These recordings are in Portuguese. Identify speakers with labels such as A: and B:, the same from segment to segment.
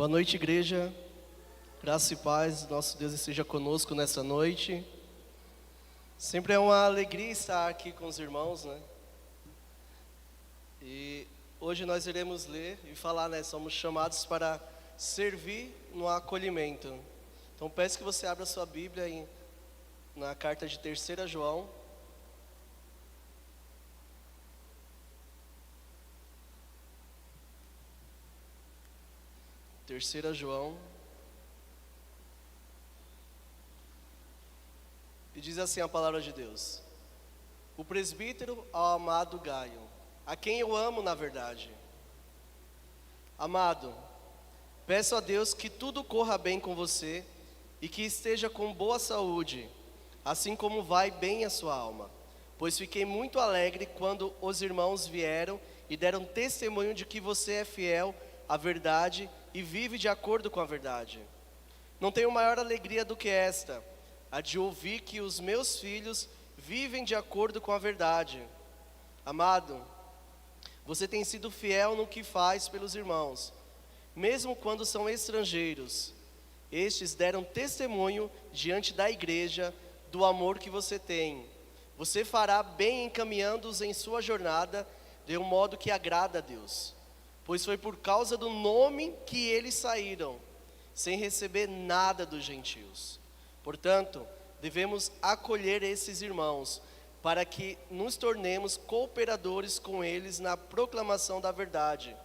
A: Boa noite, igreja. Graça e paz, nosso Deus esteja conosco nessa noite. Sempre é uma alegria estar aqui com os irmãos, né? E hoje nós iremos ler e falar, né? Somos chamados para servir no acolhimento. Então peço que você abra sua Bíblia na carta de 3 João. 3 João. E diz assim a palavra de Deus: o presbítero ao amado Gaio, a quem eu amo na verdade. Amado, peço a Deus que tudo corra bem com você e que esteja com boa saúde, assim como vai bem a sua alma. Pois fiquei muito alegre quando os irmãos vieram e deram testemunho de que você é fiel à verdade e vive de acordo com a verdade. Não tenho maior alegria do que esta, a de ouvir que os meus filhos vivem de acordo com a verdade. Amado, você tem sido fiel no que faz pelos irmãos, mesmo quando são estrangeiros. Estes deram testemunho diante da igreja do amor que você tem. Você fará bem encaminhando-os em sua jornada de um modo que agrada a Deus, pois foi por causa do nome que eles saíram, sem receber nada dos gentios. Portanto, devemos acolher esses irmãos, para que nos tornemos cooperadores com eles na proclamação da verdade.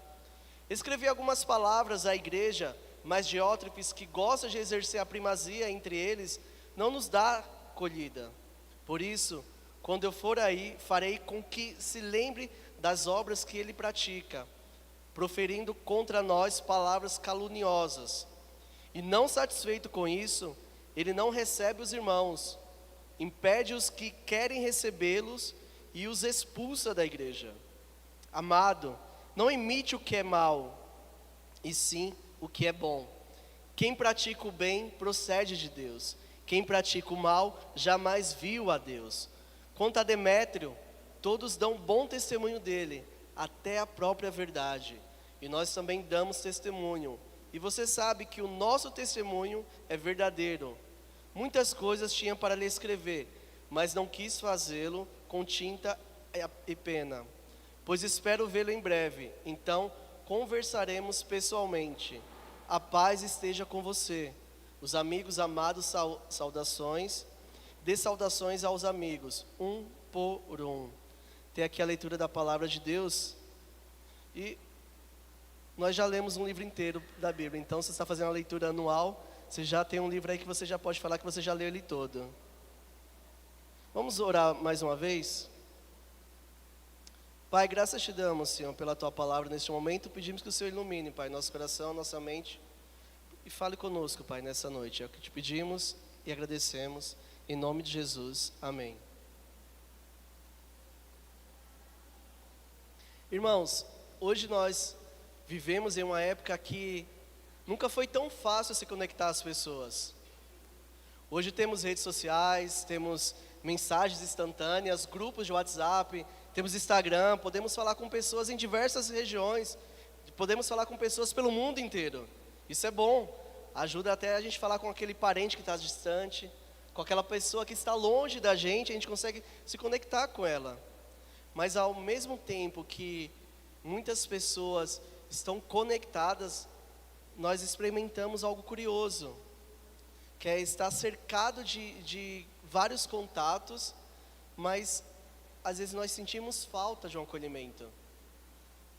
A: Escrevi algumas palavras à igreja, mas Diótrefes, que gosta de exercer a primazia entre eles, não nos dá acolhida. Por isso, quando eu for aí, farei com que se lembre das obras que ele pratica, proferindo contra nós palavras caluniosas. E não satisfeito com isso, ele não recebe os irmãos, impede os que querem recebê-los e os expulsa da igreja. Amado, não imite o que é mal, e sim o que é bom. Quem pratica o bem procede de Deus. Quem pratica o mal jamais viu a Deus. Quanto a Demétrio, todos dão bom testemunho dele, até a própria verdade. E nós também damos testemunho. E você sabe que o nosso testemunho é verdadeiro. Muitas coisas tinha para lhe escrever, mas não quis fazê-lo com tinta e pena, pois espero vê-lo em breve. Então conversaremos pessoalmente. A paz esteja com você. Os amigos amados, saudações. Dê saudações aos amigos, um por um. Tem aqui a leitura da palavra de Deus. E nós já lemos um livro inteiro da Bíblia. Então, se você está fazendo uma leitura anual, você já tem um livro aí que você já pode falar que você já leu ele todo. Vamos orar mais uma vez? Pai, graças te damos, Senhor, pela tua palavra neste momento. Pedimos que o Senhor ilumine, Pai, nosso coração, nossa mente. E fale conosco, Pai, nessa noite. É o que te pedimos e agradecemos. Em nome de Jesus. Amém. Irmãos, hoje nós vivemos em uma época que nunca foi tão fácil se conectar às pessoas. Hoje temos redes sociais, temos mensagens instantâneas, grupos de WhatsApp, temos Instagram, podemos falar com pessoas em diversas regiões, podemos falar com pessoas pelo mundo inteiro. Isso é bom, ajuda até a gente falar com aquele parente que está distante, com aquela pessoa que está longe da gente, a gente consegue se conectar com ela. Mas ao mesmo tempo que muitas pessoas estão conectadas, nós experimentamos algo curioso, que é estar cercado de vários contatos, mas às vezes nós sentimos falta de um acolhimento,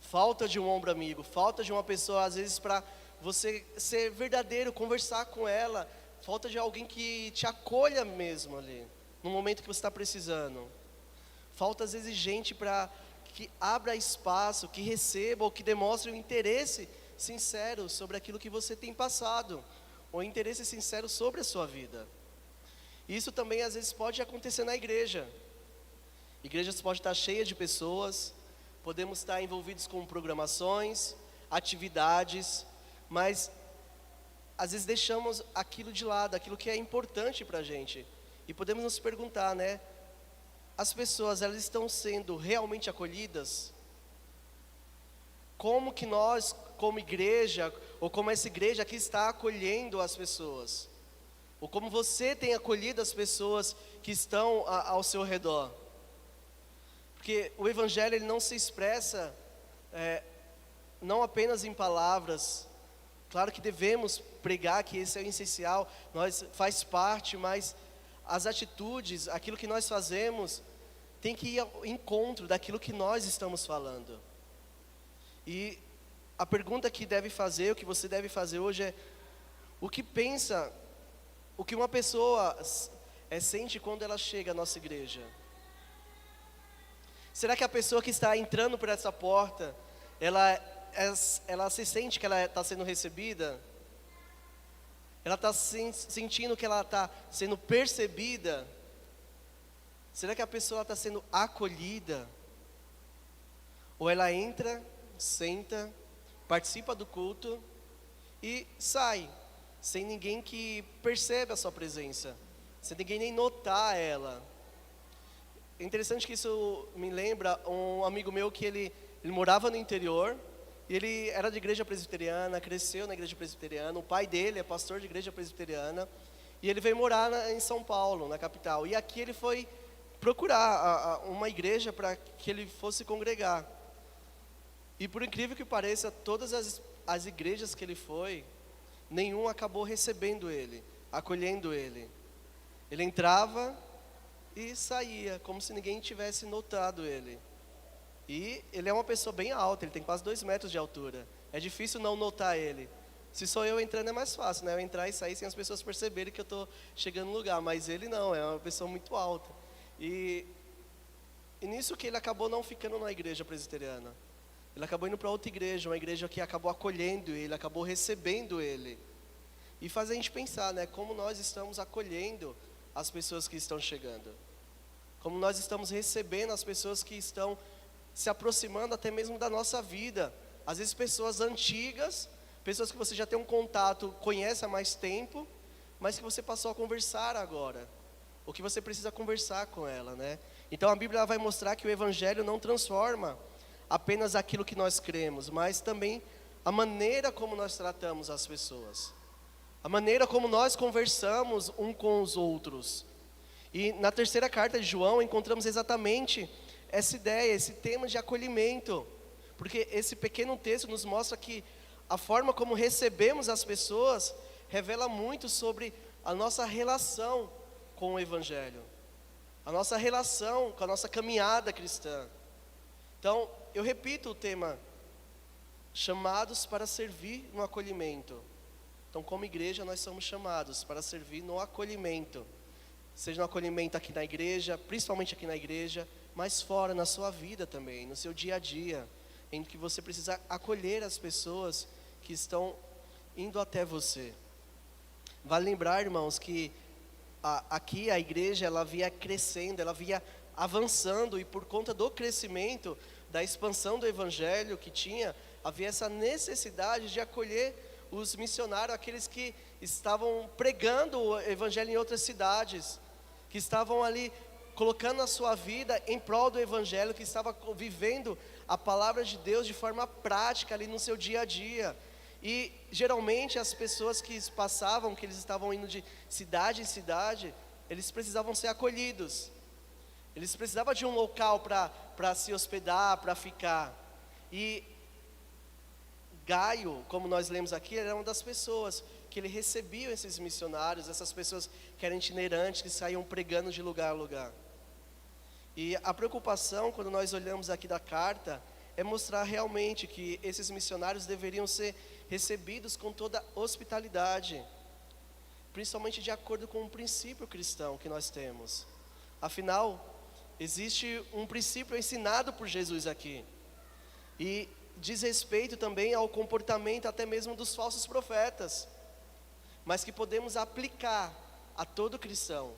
A: falta de um ombro amigo, falta de uma pessoa, às vezes, para você ser verdadeiro, conversar com ela, falta de alguém que te acolha mesmo ali, no momento que você está precisando. Falta às vezes gente para que abra espaço, que receba ou que demonstre um interesse sincero sobre aquilo que você tem passado, ou interesse sincero sobre a sua vida. Isso também às vezes pode acontecer na igreja. Igrejas podem estar cheias de pessoas, podemos estar envolvidos com programações, atividades, mas às vezes deixamos aquilo de lado, aquilo que é importante para a gente. E podemos nos perguntar, né? As pessoas, elas estão sendo realmente acolhidas? Como que nós, como igreja, ou como essa igreja aqui está acolhendo as pessoas, ou como você tem acolhido as pessoas que estão ao seu redor. Porque o Evangelho ele não se expressa não apenas em palavras. Claro que devemos pregar, que esse é o essencial, faz parte, mas as atitudes, aquilo que nós fazemos, tem que ir ao encontro daquilo que nós estamos falando. E a pergunta que deve fazer, o que você deve fazer hoje é: o que pensa, o que uma pessoa sente quando ela chega à nossa igreja? Será que a pessoa que está entrando por essa porta, ela se sente que ela está sendo recebida? Ela está sentindo que ela está sendo percebida? Será que a pessoa está sendo acolhida? Ou ela entra, senta, participa do culto e sai, sem ninguém que perceba a sua presença, sem ninguém nem notar ela? É interessante que isso me lembra um amigo meu que ele morava no interior, e ele era de igreja presbiteriana, cresceu na igreja presbiteriana, o pai dele é pastor de igreja presbiteriana, e ele veio morar em São Paulo, na capital, e aqui ele foi procurar uma igreja para que ele fosse congregar. E por incrível que pareça, todas as igrejas que ele foi, nenhum acabou recebendo ele, acolhendo ele. Ele entrava e saía, como se ninguém tivesse notado ele. E ele é uma pessoa bem alta, ele tem quase 2 metros de altura. É difícil não notar ele. Se sou eu entrando é mais fácil, né? Eu entrar e sair sem as pessoas perceberem que eu estou chegando no lugar. Mas ele não, é uma pessoa muito alta. E nisso que ele acabou não ficando na igreja presbiteriana. Ele acabou indo para outra igreja, uma igreja que acabou acolhendo ele, acabou recebendo ele. E faz a gente pensar, né? Como nós estamos acolhendo as pessoas que estão chegando. Como nós estamos recebendo as pessoas que estão se aproximando até mesmo da nossa vida. Às vezes pessoas antigas, pessoas que você já tem um contato, conhece há mais tempo, mas que você passou a conversar agora, ou que você precisa conversar com ela, né? Então a Bíblia vai mostrar que o Evangelho não transforma apenas aquilo que nós cremos, mas também a maneira como nós tratamos as pessoas, a maneira como nós conversamos um com os outros. E na terceira carta de João encontramos exatamente essa ideia, esse tema de acolhimento, porque esse pequeno texto nos mostra que a forma como recebemos as pessoas revela muito sobre a nossa relação com o Evangelho, a nossa relação com a nossa caminhada cristã. Então, eu repito o tema: chamados para servir no acolhimento. Então, como igreja, nós somos chamados para servir no acolhimento, seja no acolhimento aqui na igreja, principalmente aqui na igreja, mas fora, na sua vida também, no seu dia a dia, em que você precisa acolher as pessoas que estão indo até você. Vale lembrar, irmãos, que aqui a igreja, ela via crescendo, ela via avançando, e por conta do crescimento, da expansão do Evangelho que tinha, havia essa necessidade de acolher os missionários, aqueles que estavam pregando o Evangelho em outras cidades, que estavam ali colocando a sua vida em prol do Evangelho, que estava vivendo a palavra de Deus de forma prática ali no seu dia a dia. E geralmente as pessoas que passavam, que eles estavam indo de cidade em cidade, eles precisavam ser acolhidos. Eles precisavam de um local para se hospedar, para ficar. E Gaio, como nós lemos aqui, era uma das pessoas que ele recebia esses missionários, essas pessoas que eram itinerantes, que saíam pregando de lugar a lugar. E a preocupação, quando nós olhamos aqui da carta, é mostrar realmente que esses missionários deveriam ser recebidos com toda hospitalidade, principalmente de acordo com o princípio cristão que nós temos. Afinal, existe um princípio ensinado por Jesus aqui, e diz respeito também ao comportamento até mesmo dos falsos profetas, mas que podemos aplicar a todo cristão.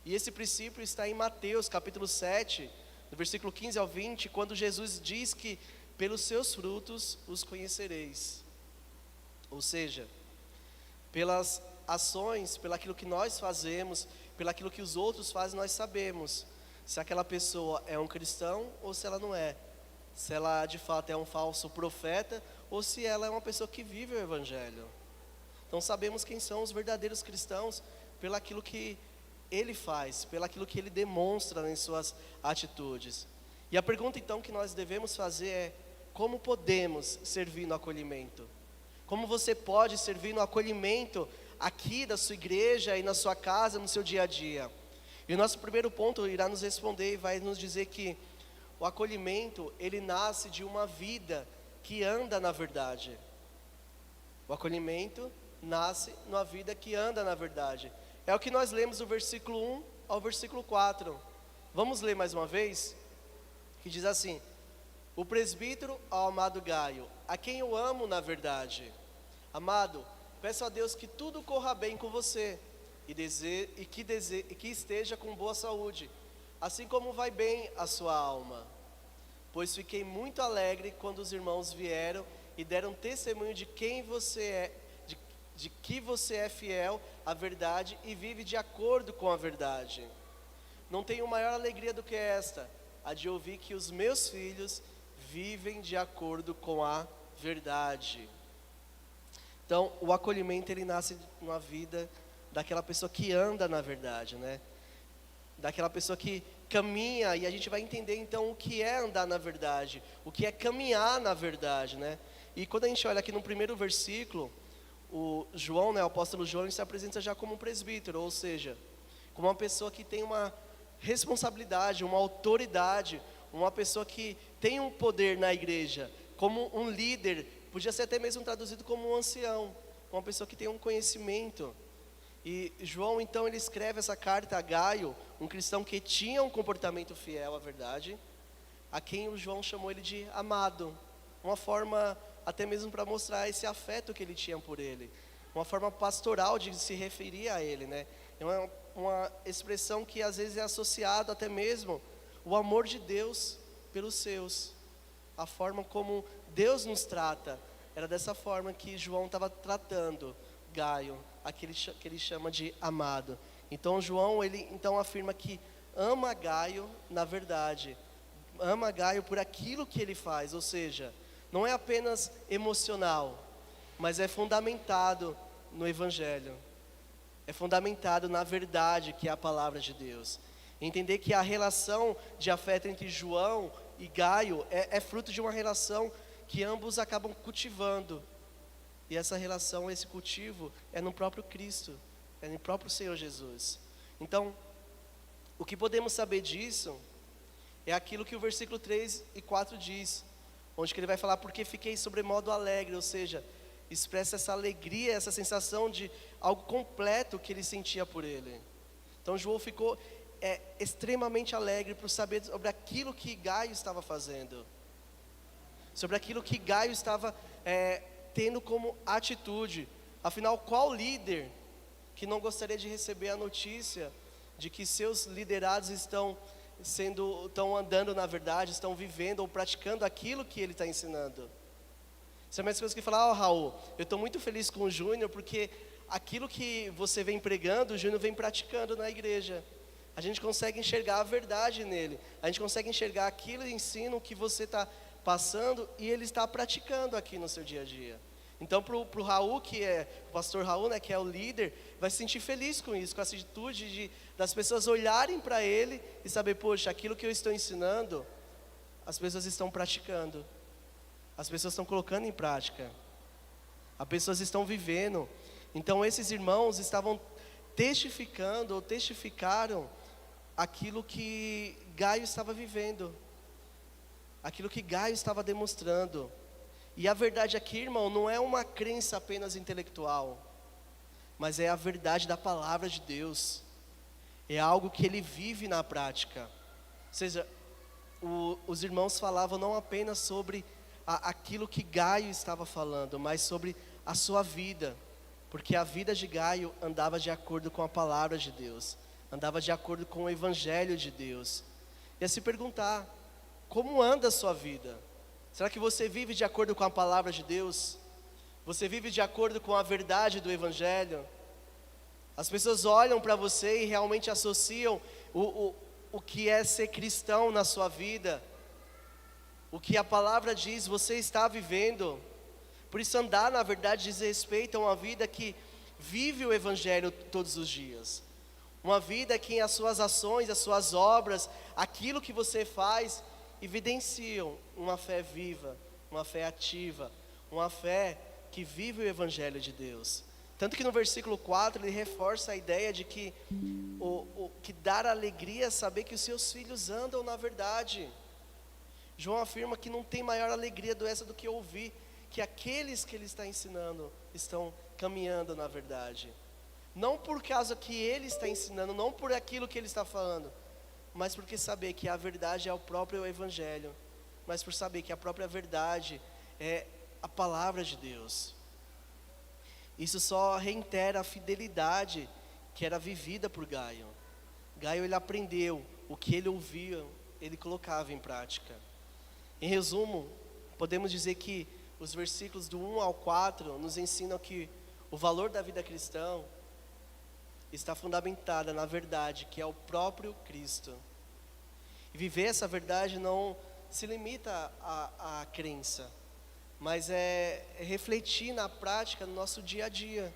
A: E esse princípio está em Mateus capítulo 7, do versículo 15 ao 20, quando Jesus diz que pelos seus frutos os conhecereis. Ou seja, pelas ações, pelo aquilo que nós fazemos, pelo aquilo que os outros fazem, nós sabemos se aquela pessoa é um cristão ou se ela não é. Se ela de fato é um falso profeta ou se ela é uma pessoa que vive o Evangelho. Então sabemos quem são os verdadeiros cristãos pelaquilo que ele faz, pelaquilo que ele demonstra em suas atitudes. E a pergunta então que nós devemos fazer é: como podemos servir no acolhimento? Como você pode servir no acolhimento aqui da sua igreja e na sua casa, no seu dia a dia? E o nosso primeiro ponto irá nos responder e vai nos dizer que o acolhimento, ele nasce de uma vida que anda na verdade. O acolhimento nasce numa vida que anda na verdade. É o que nós lemos do versículo 1 ao versículo 4. Vamos ler mais uma vez? Que diz assim: o presbítero ao amado Gaio, a quem eu amo na verdade. Amado, peço a Deus que tudo corra bem com você e que esteja com boa saúde, assim como vai bem a sua alma. Pois fiquei muito alegre quando os irmãos vieram e deram testemunho de quem você é, de que você é fiel à verdade e vive de acordo com a verdade. Não tenho maior alegria do que esta, a de ouvir que os meus filhos vivem de acordo com a verdade. Então, o acolhimento, ele nasce numa vida daquela pessoa que anda na verdade, né? Daquela pessoa que caminha, e a gente vai entender então o que é andar na verdade, o que é caminhar na verdade, né? E quando a gente olha aqui no primeiro versículo, o João, né, o apóstolo João, ele se apresenta já como um presbítero, ou seja, como uma pessoa que tem uma responsabilidade, uma autoridade, uma pessoa que tem um poder na igreja, como um líder, podia ser até mesmo traduzido como um ancião, uma pessoa que tem um conhecimento. E João então ele escreve essa carta a Gaio, um cristão que tinha um comportamento fiel à verdade, a quem o João chamou ele de amado, uma forma até mesmo para mostrar esse afeto que ele tinha por ele, uma forma pastoral de se referir a ele, né? É uma expressão que às vezes é associada até mesmo o amor de Deus pelos seus, a forma como Deus nos trata, era dessa forma que João estava tratando Gaio, aquele que ele chama de amado. Então João, ele então afirma que ama Gaio na verdade, ama Gaio por aquilo que ele faz, ou seja, não é apenas emocional, mas é fundamentado no Evangelho, é fundamentado na verdade que é a palavra de Deus. Entender que a relação de afeto entre João e Gaio é fruto de uma relação que ambos acabam cultivando. E essa relação, esse cultivo, é no próprio Cristo, é no próprio Senhor Jesus. Então, o que podemos saber disso é aquilo que o versículo 3 e 4 diz, onde que ele vai falar: porque fiquei sobremodo alegre, ou seja, expressa essa alegria, essa sensação de algo completo que ele sentia por ele. Então João ficou extremamente alegre por saber sobre aquilo que Gaio estava fazendo, sobre aquilo que Gaio estava tendo como atitude. Afinal, qual líder que não gostaria de receber a notícia de que seus liderados estão andando na verdade, estão vivendo ou praticando aquilo que ele está ensinando? Isso é a mesma coisa que falar: Raul, eu estou muito feliz com o Júnior, porque aquilo que você vem pregando, o Júnior vem praticando na igreja. A gente consegue enxergar a verdade nele, a gente consegue enxergar aquilo ensino que você está passando e ele está praticando aqui no seu dia a dia. Então para o Raul, que é o pastor Raul, né, que é o líder, vai se sentir feliz com isso, com essa atitude das pessoas olharem para ele e saber: poxa, aquilo que eu estou ensinando, as pessoas estão praticando, as pessoas estão colocando em prática, as pessoas estão vivendo. Então esses irmãos estavam testificaram aquilo que Gaio estava vivendo, aquilo que Gaio estava demonstrando. E a verdade aqui, irmão, não é uma crença apenas intelectual, mas é a verdade da palavra de Deus, é algo que ele vive na prática. Ou seja, os irmãos falavam não apenas sobre aquilo que Gaio estava falando, mas sobre a sua vida, porque a vida de Gaio andava de acordo com a palavra de Deus, andava de acordo com o Evangelho de Deus. E a se perguntar: como anda a sua vida? Será que você vive de acordo com a palavra de Deus? Você vive de acordo com a verdade do Evangelho? As pessoas olham para você e realmente associam o que é ser cristão na sua vida, o que a palavra diz, você está vivendo. Por isso, andar na verdade diz respeito a uma vida que vive o Evangelho todos os dias. Uma vida que as suas ações, as suas obras, aquilo que você faz, evidenciam uma fé viva, uma fé ativa, uma fé que vive o Evangelho de Deus. Tanto que no versículo 4 ele reforça a ideia de que que dar alegria é saber que os seus filhos andam na verdade. João afirma que não tem maior alegria do que ouvir que aqueles que ele está ensinando estão caminhando na verdade. Não por causa que ele está ensinando, não por aquilo que ele está falando, mas porque saber que a verdade é o próprio Evangelho, mas por saber que a própria verdade é a palavra de Deus. Isso só reitera a fidelidade que era vivida por Gaio. Gaio, ele aprendeu o que ele ouvia, ele colocava em prática. Em resumo, podemos dizer que os versículos do 1 ao 4 nos ensinam que o valor da vida cristã está fundamentada na verdade, que é o próprio Cristo. E viver essa verdade não se limita à crença, mas é refletir na prática no nosso dia a dia.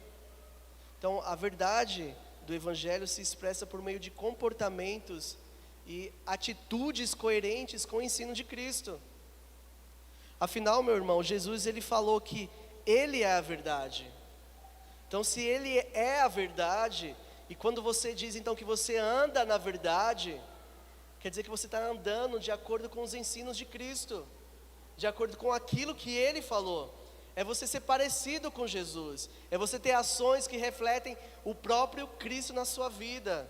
A: Então, a verdade do Evangelho se expressa por meio de comportamentos e atitudes coerentes com o ensino de Cristo. Afinal, meu irmão, Jesus ele falou que Ele é a verdade. Então, se Ele é a verdade, e quando você diz então que você anda na verdade, quer dizer que você está andando de acordo com os ensinos de Cristo, de acordo com aquilo que Ele falou. É você ser parecido com Jesus, é você ter ações que refletem o próprio Cristo na sua vida.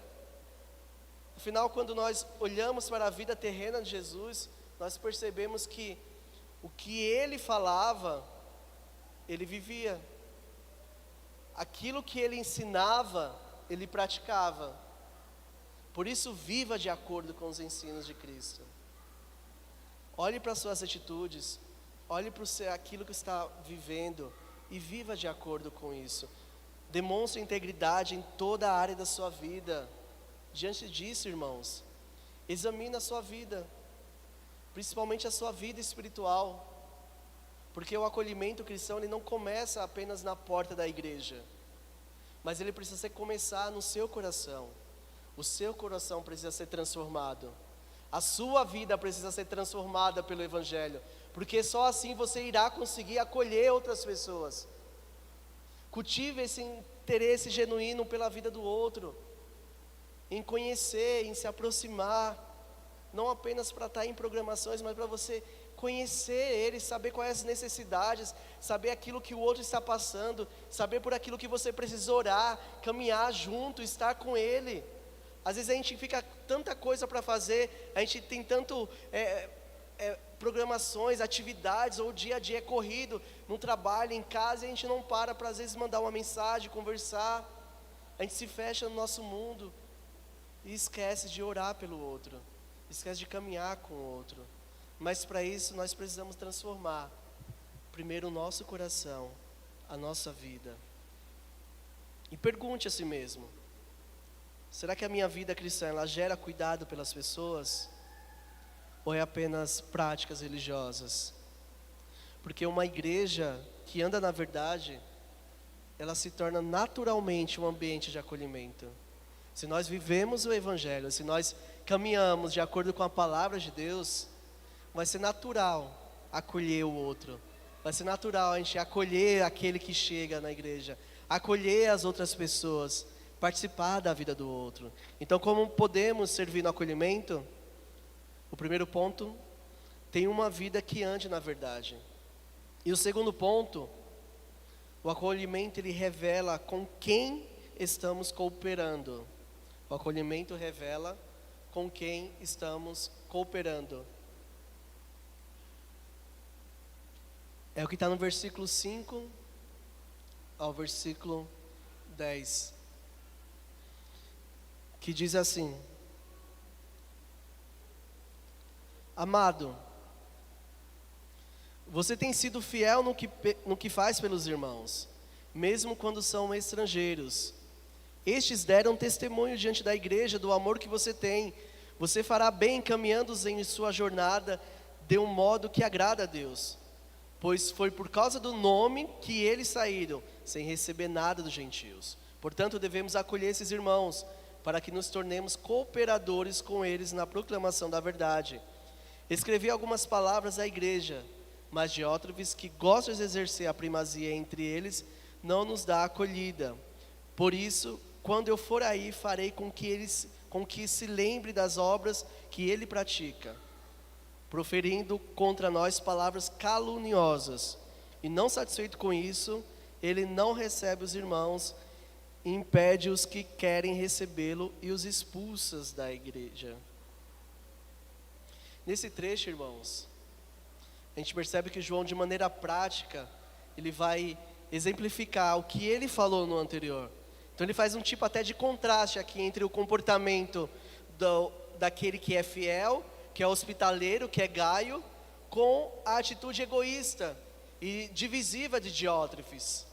A: Afinal, quando nós olhamos para a vida terrena de Jesus, nós percebemos que o que Ele falava, Ele vivia. Aquilo que Ele ensinava, Ele praticava. Por isso, viva de acordo com os ensinos de Cristo. Olhe para as suas atitudes, olhe para aquilo que está vivendo e viva de acordo com isso. Demonstre integridade em toda a área da sua vida. Diante disso, irmãos, examine a sua vida, principalmente a sua vida espiritual, porque o acolhimento cristão ele não começa apenas na porta da igreja, mas ele precisa começar no seu coração. O seu coração precisa ser transformado, a sua vida precisa ser transformada pelo Evangelho, porque só assim você irá conseguir acolher outras pessoas. Cultive esse interesse genuíno pela vida do outro, em conhecer, em se aproximar, não apenas para estar em programações, mas para você conhecer ele, saber quais as necessidades, saber aquilo que o outro está passando, saber por aquilo que você precisa orar, caminhar junto, estar com ele. Às vezes a gente fica tanta coisa para fazer, a gente tem tanto programações, atividades, ou o dia a dia é corrido, no trabalho, em casa, e a gente não para às vezes mandar uma mensagem, conversar. A gente se fecha no nosso mundo e esquece de orar pelo outro, esquece de caminhar com o outro. Mas para isso nós precisamos transformar primeiro o nosso coração, a nossa vida. E pergunte a si mesmo: será que a minha vida cristã ela gera cuidado pelas pessoas? Ou é apenas práticas religiosas? Porque uma igreja que anda na verdade, ela se torna naturalmente um ambiente de acolhimento. Se nós vivemos o Evangelho, se nós caminhamos de acordo com a palavra de Deus, vai ser natural acolher o outro. Vai ser natural a gente acolher aquele que chega na igreja, acolher as outras pessoas, participar da vida do outro. Então, como podemos servir no acolhimento? O primeiro ponto, tem uma vida que ande na verdade. E o segundo ponto, o acolhimento ele revela com quem estamos cooperando. O acolhimento revela com quem estamos cooperando. É o que está no versículo 5 ao versículo 10. Que diz assim: Amado, você tem sido fiel no que faz pelos irmãos, mesmo quando são estrangeiros. Estes deram testemunho diante da igreja do amor que você tem. Você fará bem caminhando em sua jornada de um modo que agrada a Deus. pois foi por causa do nome que eles saíram, sem receber nada dos gentios. Portanto, devemos acolher esses irmãos, para que nos tornemos cooperadores com eles na proclamação da verdade. Escrevi algumas palavras à igreja, mas Diótrefes, que gosta de exercer a primazia entre eles, não nos dá acolhida. Por isso, quando eu for aí, farei com que se lembre das obras que ele pratica, proferindo contra nós palavras caluniosas. E não satisfeito com isso, ele não recebe os irmãos, impede os que querem recebê-lo e os expulsa da igreja. Nesse trecho, irmãos, a gente percebe que João, de maneira prática, ele vai exemplificar o que ele falou no anterior. Então ele faz um tipo até de contraste aqui entre o comportamento daquele que é fiel, que é hospitaleiro, que é Gaio, com a atitude egoísta e divisiva de Diótrefes.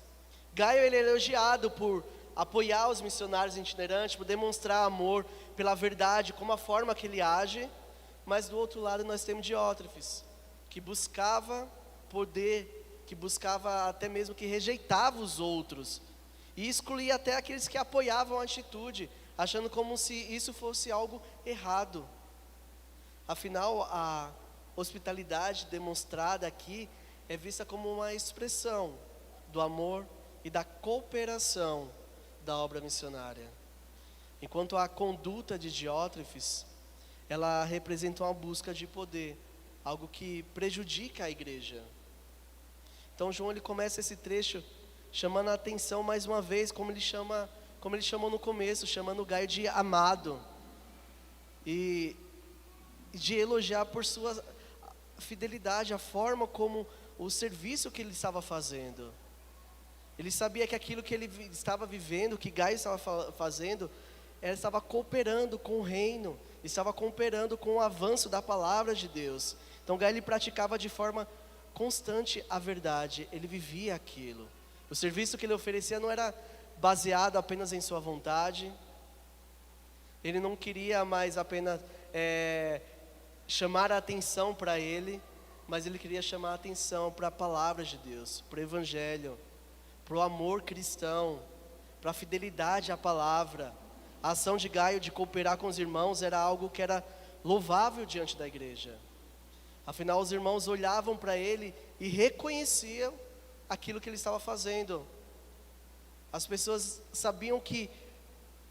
A: Gaio, ele é elogiado por apoiar os missionários itinerantes, por demonstrar amor pela verdade, como a forma que ele age, mas do outro lado nós temos Diótrefes, que buscava poder, que buscava até mesmo que rejeitava os outros, e excluía até aqueles que apoiavam a atitude, achando como se isso fosse algo errado. Afinal, a hospitalidade demonstrada aqui é vista como uma expressão do amor e da cooperação da obra missionária. Enquanto a conduta de Diótrefes, ela representa uma busca de poder, algo que prejudica a igreja. Então João, ele começa esse trecho chamando a atenção mais uma vez, como ele chamou no começo, chamando Gaio de amado, e de elogiar por sua fidelidade, a forma como o serviço que ele estava fazendo. Ele sabia que aquilo que ele estava vivendo, que Gaio estava fazendo, ele estava cooperando com o reino, estava cooperando com o avanço da palavra de Deus. Então Gaio, ele praticava de forma constante a verdade, ele vivia aquilo. O serviço que ele oferecia não era baseado apenas em sua vontade, ele não queria mais apenas chamar a atenção para ele, mas ele queria chamar a atenção para a palavra de Deus, para o evangelho, para o amor cristão, para a fidelidade à palavra. A ação de Gaio de cooperar com os irmãos era algo que era louvável diante da igreja. Afinal, os irmãos olhavam para ele e reconheciam aquilo que ele estava fazendo. As pessoas sabiam que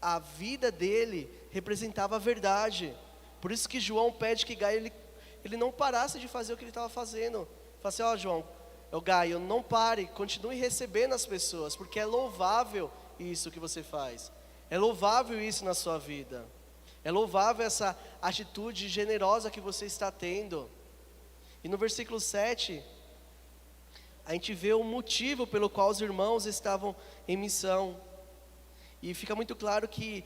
A: a vida dele representava a verdade. Por isso que João pede que Gaio ele não parasse de fazer o que ele estava fazendo. Fala assim: João, Gaio, não pare, continue recebendo as pessoas, porque é louvável isso que você faz. É louvável isso na sua vida. É louvável essa atitude generosa que você está tendo. E no versículo 7, a gente vê o motivo pelo qual os irmãos estavam em missão. E fica muito claro que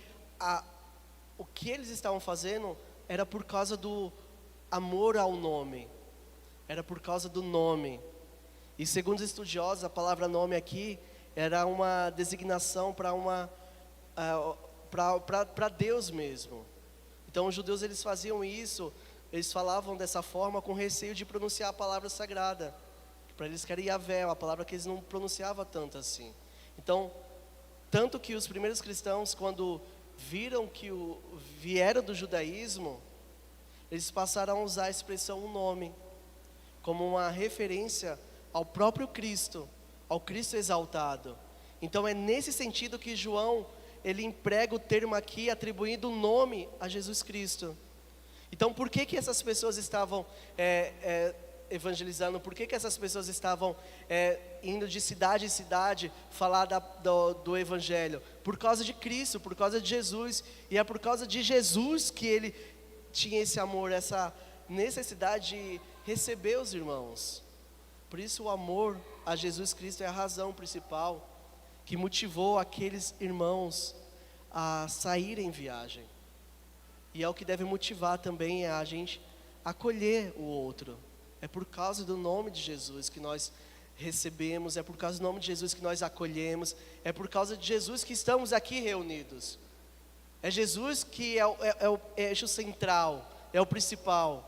A: o que eles estavam fazendo era por causa do amor ao nome. Era por causa do nome. E segundo os estudiosos, a palavra nome aqui era uma designação para Deus mesmo. Então os judeus, eles faziam isso, eles falavam dessa forma com receio de pronunciar a palavra sagrada. Para eles que era Yahvé, uma palavra que eles não pronunciavam tanto assim. Então, tanto que os primeiros cristãos, quando viram que vieram do judaísmo, eles passaram a usar a expressão o nome, como uma referência ao próprio Cristo, ao Cristo exaltado. Então é nesse sentido que João, ele emprega o termo aqui, atribuindo o nome a Jesus Cristo. Então por que essas pessoas estavam evangelizando? Por que essas pessoas estavam indo de cidade em cidade falar do evangelho? Por causa de Cristo, por causa de Jesus. E é por causa de Jesus que ele tinha esse amor, essa necessidade de receber os irmãos. Por isso o amor a Jesus Cristo é a razão principal que motivou aqueles irmãos a sair em viagem. E é o que deve motivar também a gente acolher o outro. É por causa do nome de Jesus que nós recebemos, é por causa do nome de Jesus que nós acolhemos, é por causa de Jesus que estamos aqui reunidos. É Jesus que é o eixo central, é o principal.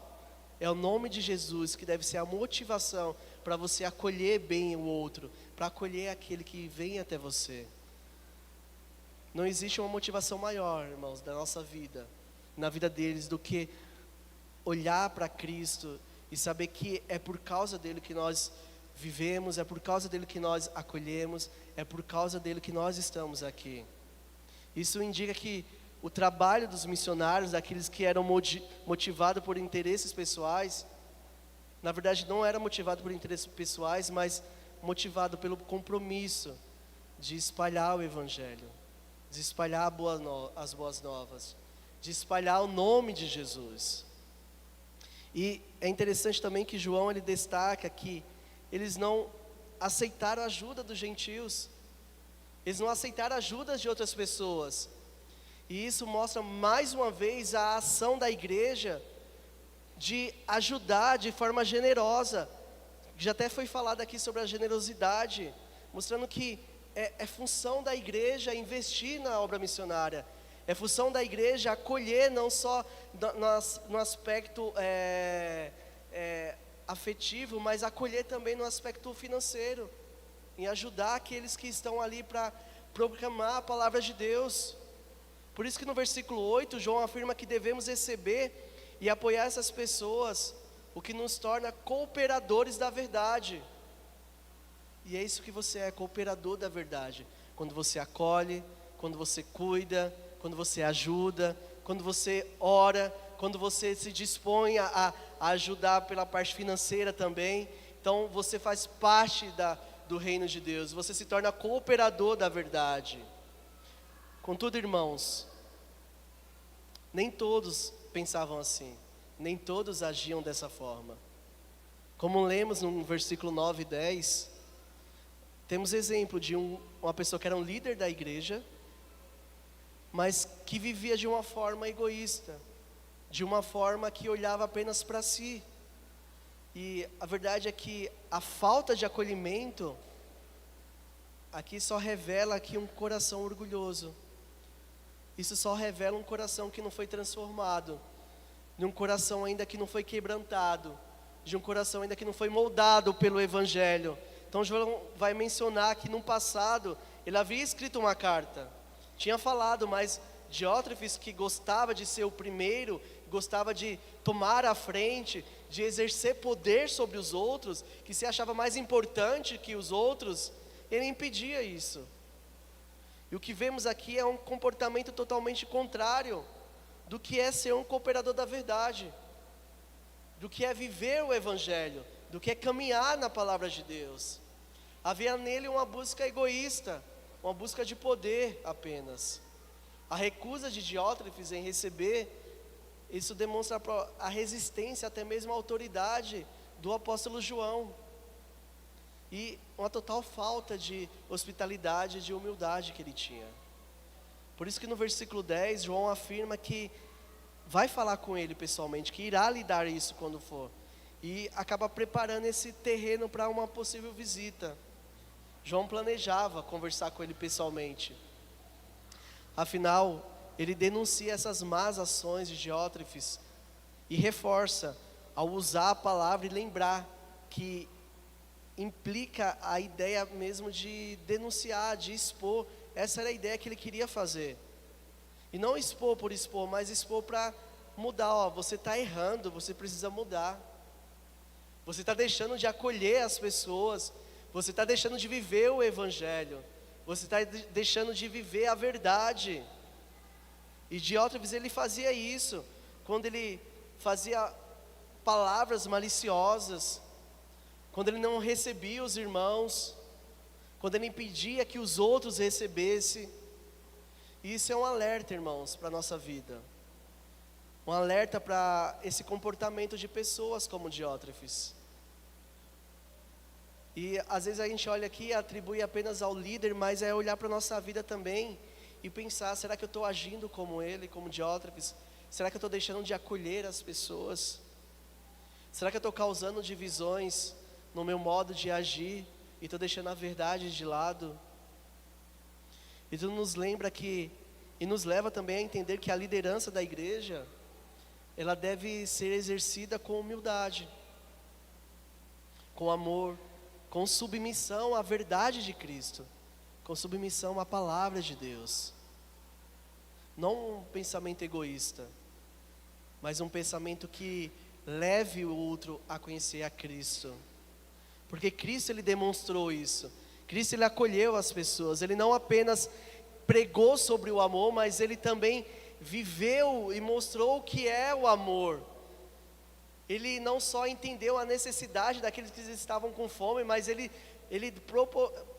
A: É o nome de Jesus que deve ser a motivação para para você acolher bem o outro, para acolher aquele que vem até você. Não existe uma motivação maior, irmãos, da nossa vida, na vida deles, do que olhar para Cristo e saber que é por causa dele que nós vivemos, é por causa dele que nós acolhemos, é por causa dele que nós estamos aqui. Isso indica que o trabalho dos missionários, daqueles que eram motivados por interesses pessoais, na verdade não era motivado por interesses pessoais, mas motivado pelo compromisso de espalhar o Evangelho, de espalhar as boas novas, de espalhar o nome de Jesus. E é interessante também que João ele destaca que eles não aceitaram a ajuda dos gentios, eles não aceitaram a ajuda de outras pessoas. E isso mostra mais uma vez a ação da igreja de ajudar de forma generosa. Já até foi falado aqui sobre a generosidade, mostrando que é função da igreja investir na obra missionária. É função da igreja acolher não só no aspecto afetivo, mas acolher também no aspecto financeiro, em ajudar aqueles que estão ali para proclamar a palavra de Deus. Por isso que no versículo 8, João afirma que devemos receber e apoiar essas pessoas, o que nos torna cooperadores da verdade. E é isso que você é, cooperador da verdade. Quando você acolhe, quando você cuida, quando você ajuda, quando você ora, quando você se dispõe a ajudar pela parte financeira também. Então você faz parte do reino de Deus, você se torna cooperador da verdade. Contudo, irmãos, nem todos pensavam assim, nem todos agiam dessa forma. Como lemos no versículo 9 e 10, temos exemplo de uma pessoa que era um líder da igreja, mas que vivia de uma forma egoísta, de uma forma que olhava apenas para si. E a verdade é que a falta de acolhimento aqui só revela aqui um coração orgulhoso. Isso só revela um coração que não foi transformado, de um coração ainda que não foi quebrantado, de um coração ainda que não foi moldado pelo Evangelho. Então João vai mencionar que no passado ele havia escrito uma carta, tinha falado, mas Diótrefes, que gostava de ser o primeiro, gostava de tomar a frente, de exercer poder sobre os outros, que se achava mais importante que os outros, ele impedia isso. E o que vemos aqui é um comportamento totalmente contrário do que é ser um cooperador da verdade, do que é viver o Evangelho, do que é caminhar na palavra de Deus. Havia nele uma busca egoísta, uma busca de poder apenas. A recusa de Diótrefes em receber, isso demonstra a resistência, até mesmo a autoridade do apóstolo João. E uma total falta de hospitalidade, de humildade que ele tinha. Por isso que no versículo 10, João afirma que vai falar com ele pessoalmente, que irá lhe dar isso quando for. E acaba preparando esse terreno para uma possível visita. João planejava conversar com ele pessoalmente. Afinal, ele denuncia essas más ações de Diótrefes e reforça ao usar a palavra e lembrar que implica a ideia mesmo de denunciar, de expor. Essa era a ideia que ele queria fazer. E não expor por expor, mas expor para mudar. Você está errando, você precisa mudar. Você está deixando de acolher as pessoas. Você está deixando de viver o Evangelho. Você está deixando de viver a verdade. E Diótrefes ele fazia isso, quando ele fazia palavras maliciosas, quando ele não recebia os irmãos, quando ele impedia que os outros recebessem. E isso é um alerta, irmãos, para a nossa vida. Um alerta para esse comportamento de pessoas como Diótrefes. E às vezes a gente olha aqui e atribui apenas ao líder, mas é olhar para a nossa vida também e pensar, será que eu estou agindo como ele, como Diótrefes? Será que eu estou deixando de acolher as pessoas? Será que eu estou causando divisões no meu modo de agir e estou deixando a verdade de lado? E tudo nos lembra que, e nos leva também a entender que a liderança da igreja, ela deve ser exercida com humildade, com amor, com submissão à verdade de Cristo, com submissão à palavra de Deus. Não um pensamento egoísta, mas um pensamento que leve o outro a conhecer a Cristo. Porque Cristo, ele demonstrou isso. Cristo, ele acolheu as pessoas. Ele não apenas pregou sobre o amor, mas ele também viveu e mostrou o que é o amor. Ele não só entendeu a necessidade daqueles que estavam com fome, mas ele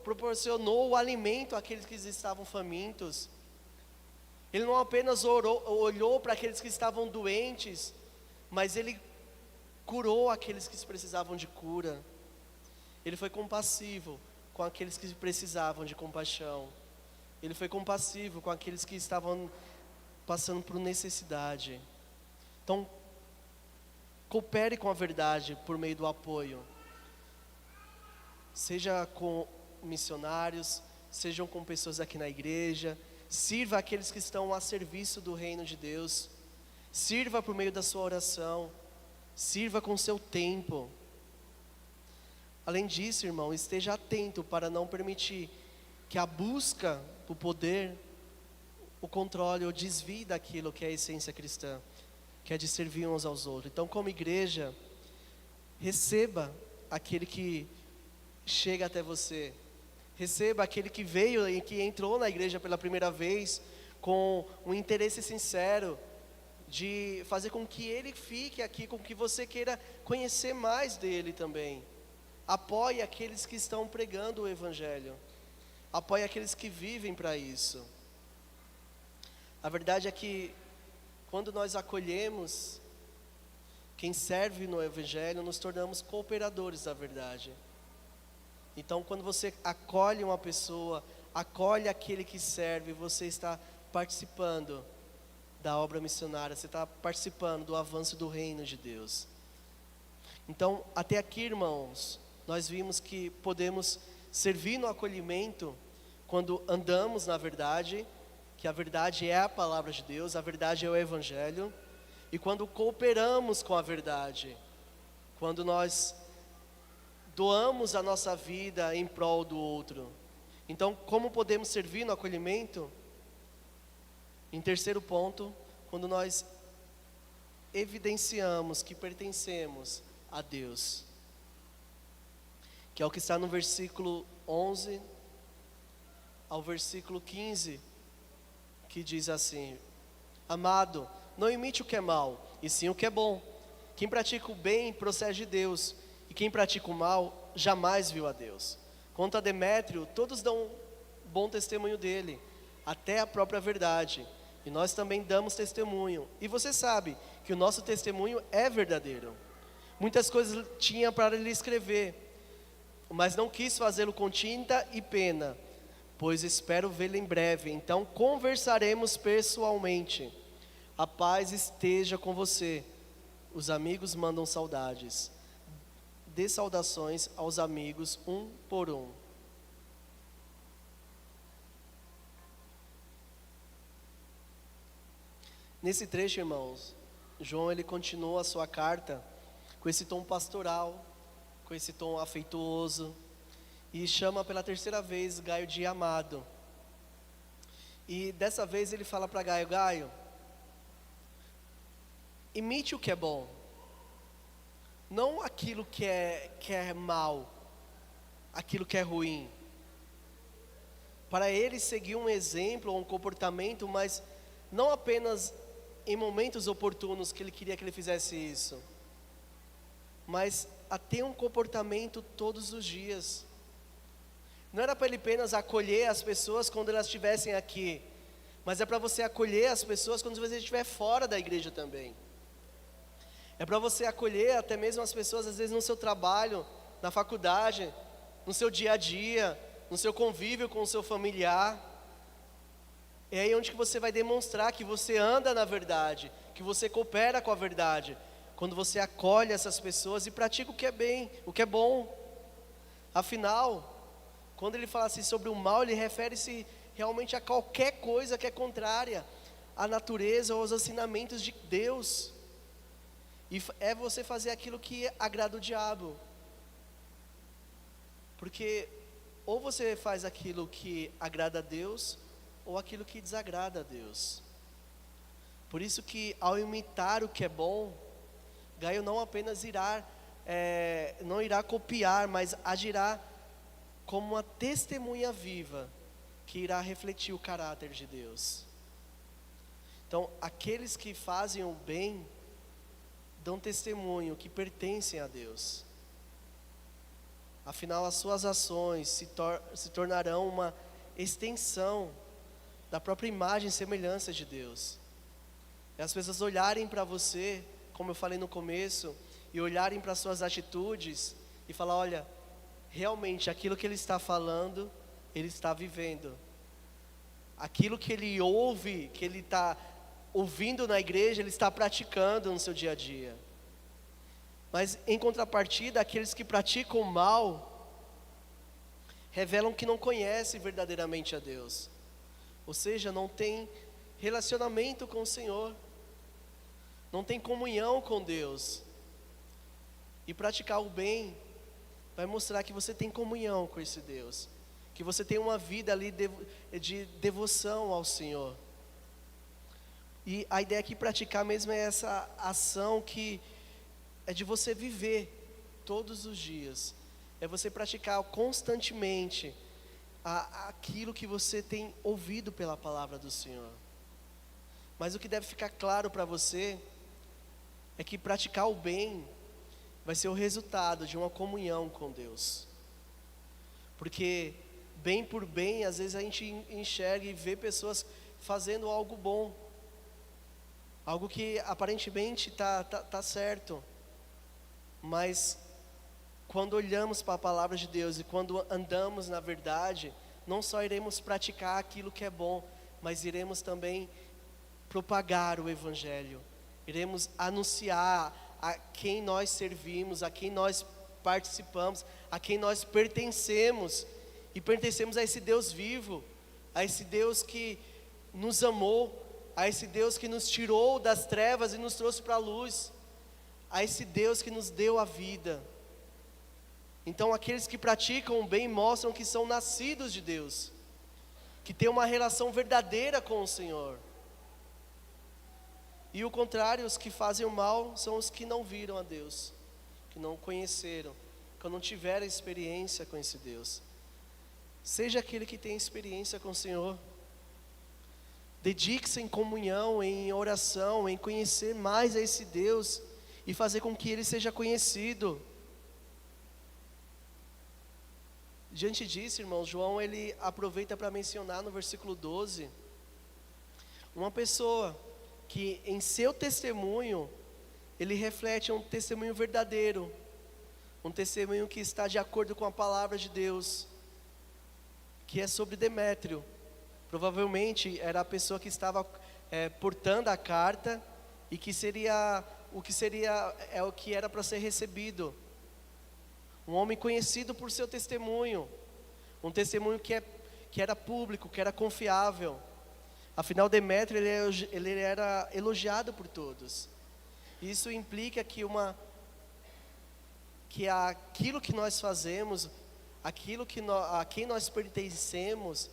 A: proporcionou o alimento àqueles que estavam famintos. Ele não apenas olhou para aqueles que estavam doentes, mas ele curou aqueles que precisavam de cura. Ele foi compassivo com aqueles que precisavam de compaixão. Ele foi compassivo com aqueles que estavam passando por necessidade. Então, coopere com a verdade por meio do apoio. Seja com missionários, sejam com pessoas aqui na igreja. Sirva aqueles que estão a serviço do reino de Deus. Sirva por meio da sua oração. Sirva com o seu tempo. Além disso, irmão, esteja atento para não permitir que a busca por poder o controle ou desvie daquilo que é a essência cristã, que é de servir uns aos outros. Então, como igreja, receba aquele que chega até você. Receba aquele que veio e que entrou na igreja pela primeira vez com um interesse sincero de fazer com que ele fique aqui, com que você queira conhecer mais dele também. Apoie aqueles que estão pregando o evangelho. Apoie aqueles que vivem para isso. A verdade é que quando nós acolhemos quem serve no evangelho, nos tornamos cooperadores da verdade. Então, quando você acolhe uma pessoa, acolhe aquele que serve, você está participando da obra missionária, você está participando do avanço do reino de Deus. Então, até aqui, irmãos, nós vimos que podemos servir no acolhimento quando andamos na verdade, que a verdade é a palavra de Deus, a verdade é o evangelho, e quando cooperamos com a verdade, quando nós doamos a nossa vida em prol do outro. Então, como podemos servir no acolhimento? Em terceiro ponto, quando nós evidenciamos que pertencemos a Deus, que é o que está no versículo 11 ao versículo 15, que diz assim: amado, não imite o que é mal, e sim o que é bom. Quem pratica o bem procede de Deus, e quem pratica o mal jamais viu a Deus. Quanto a Demétrio, todos dão bom testemunho dele, até a própria verdade, e nós também damos testemunho. E você sabe que o nosso testemunho é verdadeiro. Muitas coisas tinha para lhe escrever, mas não quis fazê-lo com tinta e pena, pois espero vê-lo em breve. Então conversaremos pessoalmente. A paz esteja com você. Os amigos mandam saudades. Dê saudações aos amigos um por um. Nesse trecho, irmãos, João ele continua a sua carta com esse tom pastoral, com esse tom afetuoso, e chama pela terceira vez Gaio de amado. E dessa vez ele fala para Gaio: Gaio, imite o que é bom, não aquilo que é mal, aquilo que é ruim. Para ele seguir um exemplo ou um comportamento, mas não apenas em momentos oportunos que ele queria que ele fizesse isso, mas a ter um comportamento todos os dias. Não era para ele apenas acolher as pessoas quando elas estivessem aqui, mas é para você acolher as pessoas quando você estiver fora da igreja também. É para você acolher até mesmo as pessoas, às vezes no seu trabalho, na faculdade, no seu dia a dia, no seu convívio com o seu familiar. É aí onde que você vai demonstrar que você anda na verdade, que você coopera com a verdade, quando você acolhe essas pessoas e pratica o que é bem, o que é bom. Afinal, quando ele fala assim sobre o mal, ele refere-se realmente a qualquer coisa que é contrária à natureza ou aos ensinamentos de Deus. E é você fazer aquilo que agrada o diabo. Porque ou você faz aquilo que agrada a Deus, ou aquilo que desagrada a Deus. Por isso que ao imitar o que é bom, Gaio não apenas não irá copiar, mas agirá como uma testemunha viva, que irá refletir o caráter de Deus. Então, aqueles que fazem o bem, dão testemunho que pertencem a Deus. Afinal, as suas ações se tornarão uma extensão da própria imagem e semelhança de Deus. E as pessoas olharem para você, como eu falei no começo, e olharem para suas atitudes e falar: olha, realmente aquilo que ele está falando, ele está vivendo. Aquilo que ele ouve, que ele está ouvindo na igreja, ele está praticando no seu dia a dia. Mas em contrapartida, aqueles que praticam o mal, revelam que não conhecem verdadeiramente a Deus. Ou seja, não tem relacionamento com o Senhor, não tem comunhão com Deus. E praticar o bem vai mostrar que você tem comunhão com esse Deus, que você tem uma vida ali de devoção ao Senhor. E a ideia aqui praticar mesmo é essa ação que é de você viver todos os dias, é você praticar constantemente aquilo que você tem ouvido pela palavra do Senhor. Mas o que deve ficar claro para você é que praticar o bem vai ser o resultado de uma comunhão com Deus. Porque bem por bem, às vezes a gente enxerga e vê pessoas fazendo algo bom, algo que aparentemente tá certo, mas quando olhamos para a palavra de Deus e quando andamos na verdade, não só iremos praticar aquilo que é bom, mas iremos também propagar o Evangelho, iremos anunciar a quem nós servimos, a quem nós participamos, a quem nós pertencemos, e pertencemos a esse Deus vivo, a esse Deus que nos amou, a esse Deus que nos tirou das trevas e nos trouxe para a luz, a esse Deus que nos deu a vida. Então aqueles que praticam o bem mostram que são nascidos de Deus, que têm uma relação verdadeira com o Senhor. E o contrário, os que fazem o mal são os que não viram a Deus, que não conheceram, que não tiveram experiência com esse Deus. Seja aquele que tem experiência com o Senhor. Dedique-se em comunhão, em oração, em conhecer mais a esse Deus e fazer com que Ele seja conhecido. Diante disso, irmão, João ele aproveita para mencionar no versículo 12 uma pessoa que em seu testemunho ele reflete um testemunho verdadeiro, um testemunho que está de acordo com a palavra de Deus, que é sobre Demétrio. Provavelmente era a pessoa que estava portando a carta e que o que era para ser recebido. Um homem conhecido por seu testemunho, um testemunho que era público, que era confiável. Afinal, Demétrio ele era elogiado por todos. Isso implica que aquilo que nós fazemos, a quem nós pertencemos,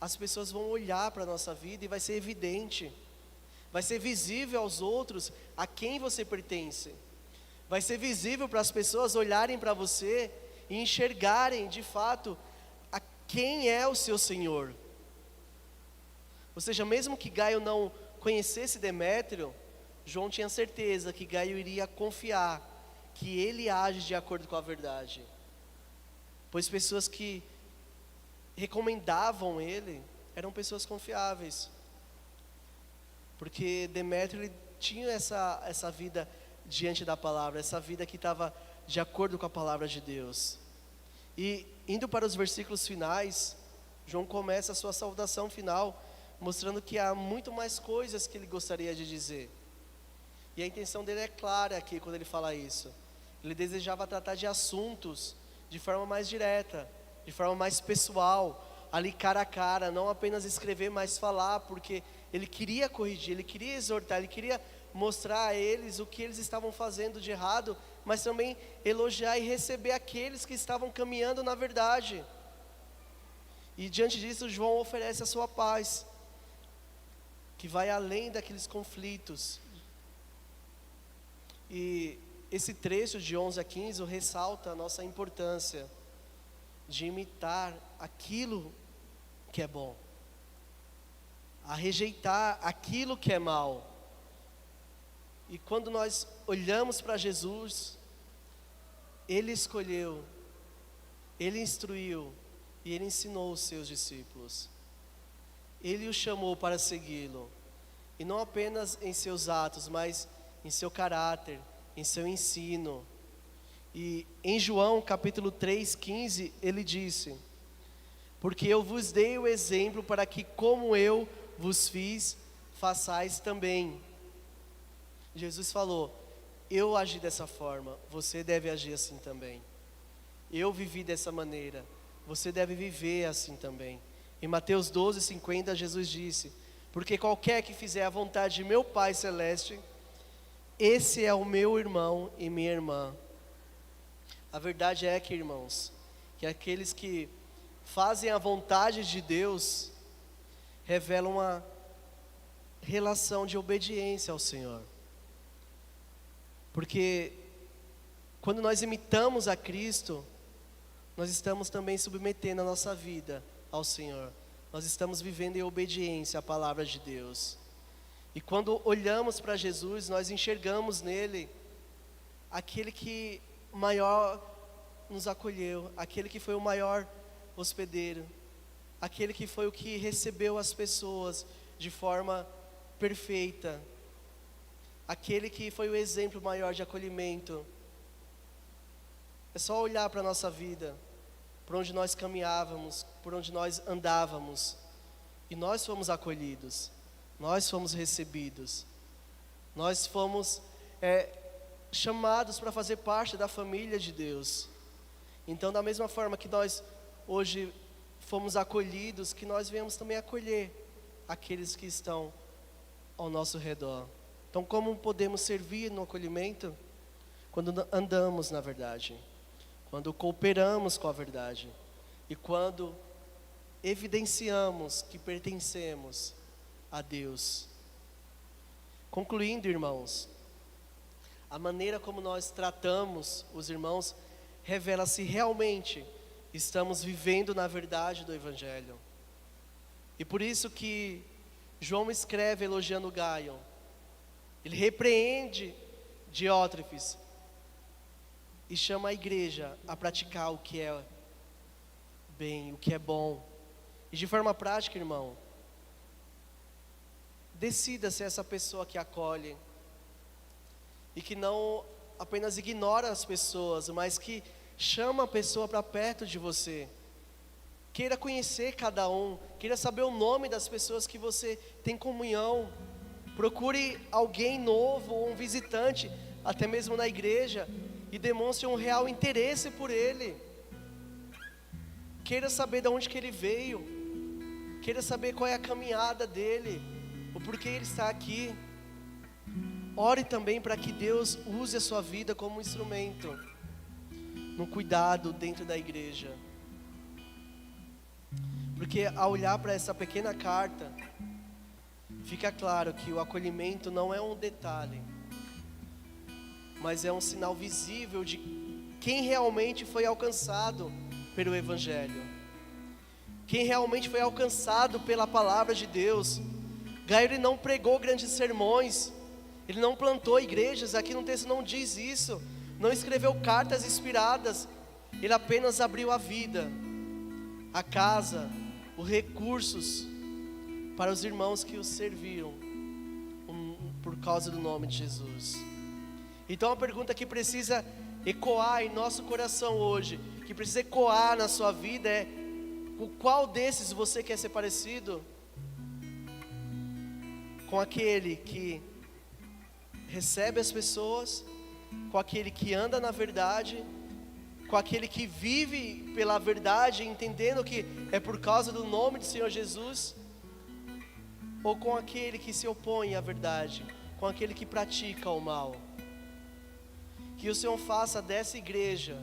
A: as pessoas vão olhar para a nossa vida e vai ser evidente, vai ser visível aos outros a quem você pertence. Vai ser visível para as pessoas olharem para você e enxergarem de fato a quem é o seu Senhor. Ou seja, mesmo que Gaio não conhecesse Demétrio, João tinha certeza que Gaio iria confiar que ele age de acordo com a verdade. Pois pessoas que recomendavam ele eram pessoas confiáveis. Porque Demétrio ele tinha essa vida diante da palavra, essa vida que estava de acordo com a palavra de Deus. E indo para os versículos finais, João começa a sua saudação final, mostrando que há muito mais coisas que ele gostaria de dizer. E a intenção dele é clara aqui quando ele fala isso. Ele desejava tratar de assuntos de forma mais direta, de forma mais pessoal, ali cara a cara, não apenas escrever, mas falar, porque ele queria corrigir, ele queria exortar, ele queria mostrar a eles o que eles estavam fazendo de errado, mas também elogiar e receber aqueles que estavam caminhando na verdade. E diante disso, João oferece a sua paz, que vai além daqueles conflitos. E esse trecho de 11 a 15 ressalta a nossa importância de imitar aquilo que é bom, a rejeitar aquilo que é mal. E quando nós olhamos para Jesus, Ele escolheu, Ele instruiu e Ele ensinou os seus discípulos. Ele os chamou para segui-lo, e não apenas em seus atos, mas em seu caráter, em seu ensino. E em João capítulo 3:15 ele disse: porque eu vos dei o exemplo para que, como eu vos fiz, façais também. Jesus falou: eu agi dessa forma, você deve agir assim também. Eu vivi dessa maneira, você deve viver assim também. Em Mateus 12:50 Jesus disse: porque qualquer que fizer a vontade de meu Pai Celeste, esse é o meu irmão e minha irmã. A verdade é que, irmãos, que aqueles que fazem a vontade de Deus revelam uma relação de obediência ao Senhor. Porque quando nós imitamos a Cristo, nós estamos também submetendo a nossa vida ao Senhor. Nós estamos vivendo em obediência à palavra de Deus. E quando olhamos para Jesus, nós enxergamos nele aquele que maior nos acolheu, aquele que foi o maior hospedeiro, aquele que foi o que recebeu as pessoas de forma perfeita, aquele que foi o exemplo maior de acolhimento. É só olhar para a nossa vida, por onde nós caminhávamos, por onde nós andávamos, e nós fomos acolhidos, nós fomos recebidos, nós fomos chamados para fazer parte da família de Deus. Então, da mesma forma que nós hoje fomos acolhidos, que nós venhamos também acolher aqueles que estão ao nosso redor. Então, como podemos servir no acolhimento? Quando andamos na verdade, quando cooperamos com a verdade, e quando evidenciamos que pertencemos a Deus. Concluindo, irmãos, a maneira como nós tratamos os irmãos revela se realmente estamos vivendo na verdade do Evangelho. E por isso que João escreve elogiando Gaio. Ele repreende Diótrefes e chama a igreja a praticar o que é bem, o que é bom. E de forma prática, irmão, decida ser essa pessoa que acolhe e que não apenas ignora as pessoas, mas que chama a pessoa para perto de você. Queira conhecer cada um, queira saber o nome das pessoas que você tem comunhão. Procure alguém novo ou um visitante, até mesmo na igreja, e demonstre um real interesse por ele. Queira saber de onde que ele veio, queira saber qual é a caminhada dele, o porquê ele está aqui. Ore também para que Deus use a sua vida como um instrumento no cuidado dentro da igreja. Porque ao olhar para essa pequena carta, fica claro que o acolhimento não é um detalhe, mas é um sinal visível de quem realmente foi alcançado pelo Evangelho, quem realmente foi alcançado pela palavra de Deus. Gaio, ele não pregou grandes sermões, ele não plantou igrejas, aqui no texto não diz isso, não escreveu cartas inspiradas, ele apenas abriu a vida, a casa, os recursos para os irmãos que os serviram, por causa do nome de Jesus. Então a pergunta que precisa ecoar em nosso coração hoje, que precisa ecoar na sua vida é: com qual desses você quer ser parecido? Com aquele que recebe as pessoas, com aquele que anda na verdade, com aquele que vive pela verdade, entendendo que é por causa do nome do Senhor Jesus, ou com aquele que se opõe à verdade, com aquele que pratica o mal? Que o Senhor faça dessa igreja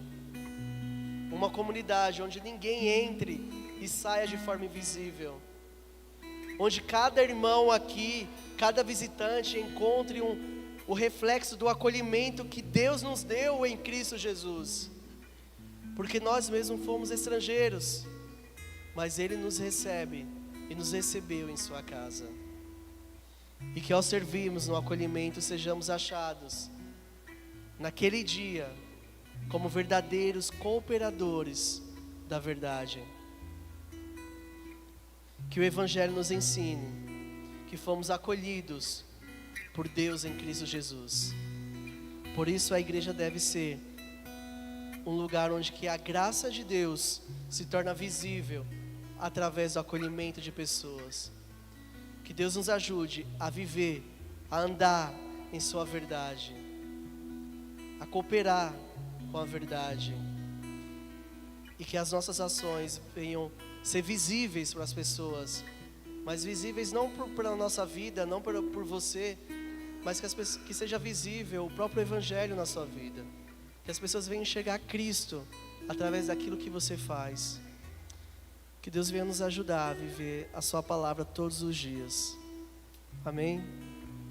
A: uma comunidade onde ninguém entre e saia de forma invisível. Onde cada irmão aqui, cada visitante encontre o reflexo do acolhimento que Deus nos deu em Cristo Jesus. Porque nós mesmos fomos estrangeiros, mas Ele nos recebe e nos recebeu em sua casa. E que ao servirmos no acolhimento sejamos achados naquele dia como verdadeiros cooperadores da verdade. Que o Evangelho nos ensine que fomos acolhidos por Deus em Cristo Jesus. Por isso a igreja deve ser um lugar onde que a graça de Deus se torna visível através do acolhimento de pessoas. Que Deus nos ajude a viver, a andar em sua verdade, a cooperar com a verdade, e que as nossas ações venham ser visíveis para as pessoas, mas visíveis não pela nossa vida, não por você, mas que seja visível o próprio Evangelho na sua vida, que as pessoas venham enxergar a Cristo através daquilo que você faz. Que Deus venha nos ajudar a viver a sua palavra todos os dias. Amém?